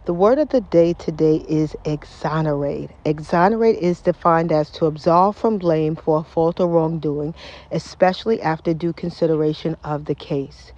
The word of the day today is exonerate. Exonerate is defined as to absolve from blame for a fault or wrongdoing, especially after due consideration of the case.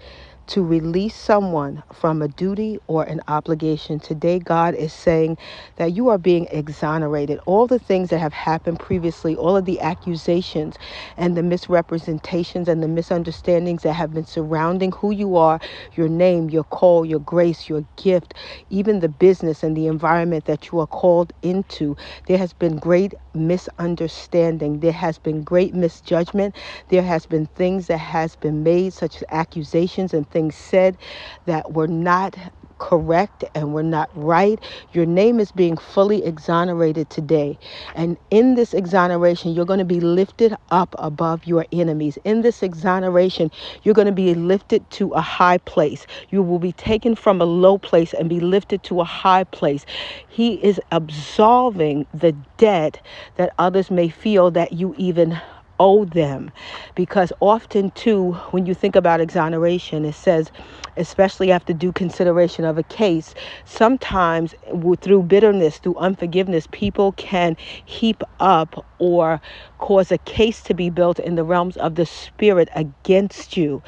To release someone from a duty or an obligation. Today, God is saying that you are being exonerated. All the things that have happened previously, all of the accusations and the misrepresentations and the misunderstandings that have been surrounding who you are, your name, your call, your grace, your gift, even the business and the environment that you are called into. There has been great misunderstanding. There has been great misjudgment. There has been things that has been made, such as accusations and things said that were not correct and were not right. Your name is being fully exonerated today. And in this exoneration, you're going to be lifted up above your enemies. In this exoneration, you're going to be lifted to a high place. You will be taken from a low place and be lifted to a high place. He is absolving the debt that others may feel that you even owe them. Because often too, when you think about exoneration, it says, especially after due consideration of a case, sometimes through bitterness, through unforgiveness, people can heap up or cause a case to be built in the realms of the spirit against you.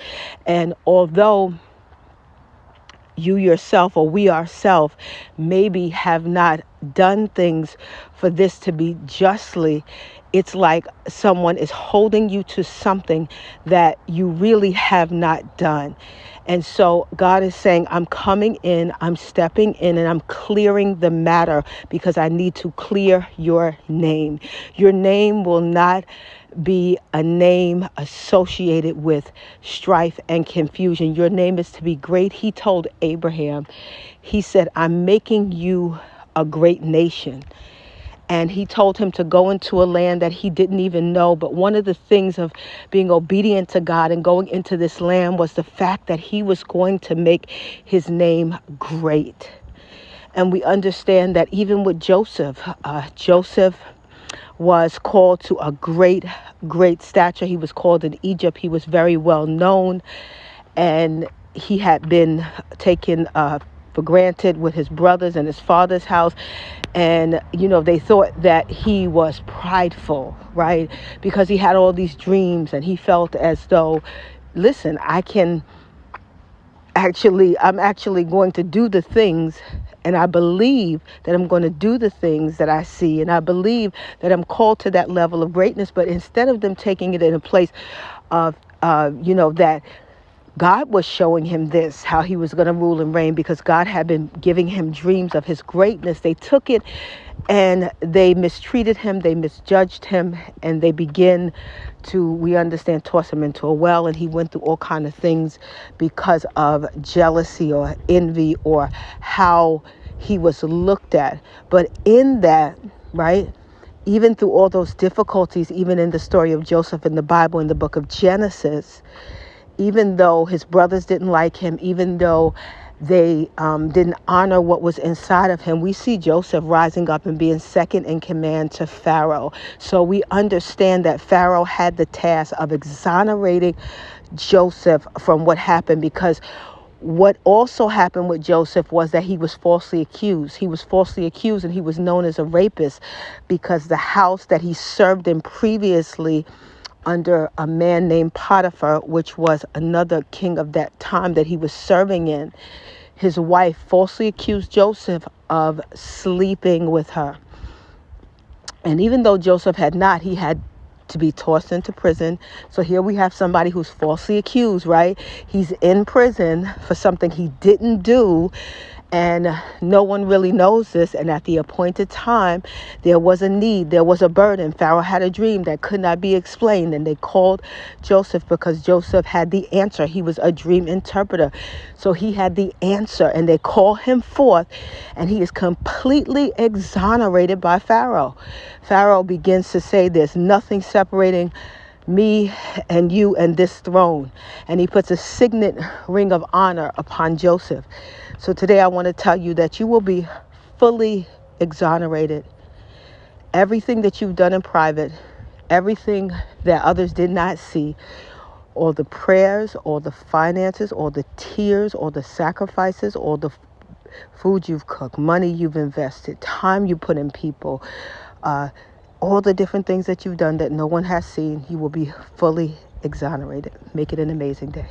And although you yourself or we ourselves maybe have not done things for this to be justly, it's like someone is holding you to something that you really have not done. And so God is saying, I'm coming in, I'm stepping in, and I'm clearing the matter because I need to clear your name. Your name will not be a name associated with strife and confusion. Your name is to be great. He told Abraham, he said, I'm making you a great nation. And he told him to go into a land that he didn't even know. But one of the things of being obedient to God and going into this land was the fact that he was going to make his name great. And we understand that even with Joseph, Joseph was called to a great stature. He was called in Egypt. He was very well known. And he had been taken for granted with his brothers and his father's house. And, they thought that he was prideful, right? Because he had all these dreams and he felt as though, listen, I'm actually going to do the things, and I believe that I'm going to do the things that I see, and I believe that I'm called to that level of greatness. But instead of them taking it in a place of, that God was showing him this, how he was going to rule and reign, because God had been giving him dreams of his greatness. They took it and they mistreated him, they misjudged him, and they begin to, we understand, toss him into a well. And he went through all kinds of things because of jealousy or envy or how he was looked at. But in that, right, even through all those difficulties, even in the story of Joseph in the Bible, in the book of Genesis, even though his brothers didn't like him, even though they didn't honor what was inside of him, we see Joseph rising up and being second in command to Pharaoh. So we understand that Pharaoh had the task of exonerating Joseph from what happened, because what also happened with Joseph was that he was falsely accused. He was falsely accused and he was known as a rapist because the house that he served in previously under a man named Potiphar, which was another king of that time that he was serving in, his wife falsely accused Joseph of sleeping with her. And even though Joseph had not, he had to be tossed into prison. So here we have somebody who's falsely accused, right? He's in prison for something he didn't do. And no one really knows this. And at the appointed time, there was a need, there was a burden. Pharaoh had a dream that could not be explained. And they called Joseph because Joseph had the answer. He was a dream interpreter. So he had the answer. And they call him forth. And he is completely exonerated by Pharaoh. Pharaoh begins to say, there's nothing separating me and you and this throne. And he puts a signet ring of honor upon Joseph. So today I want to tell you that you will be fully exonerated. Everything that you've done in private, everything that others did not see, all the prayers, all the finances, all the tears, all the sacrifices, all the food you've cooked, money you've invested, time you put in people, all the different things that you've done that no one has seen, you will be fully exonerated. Make it an amazing day.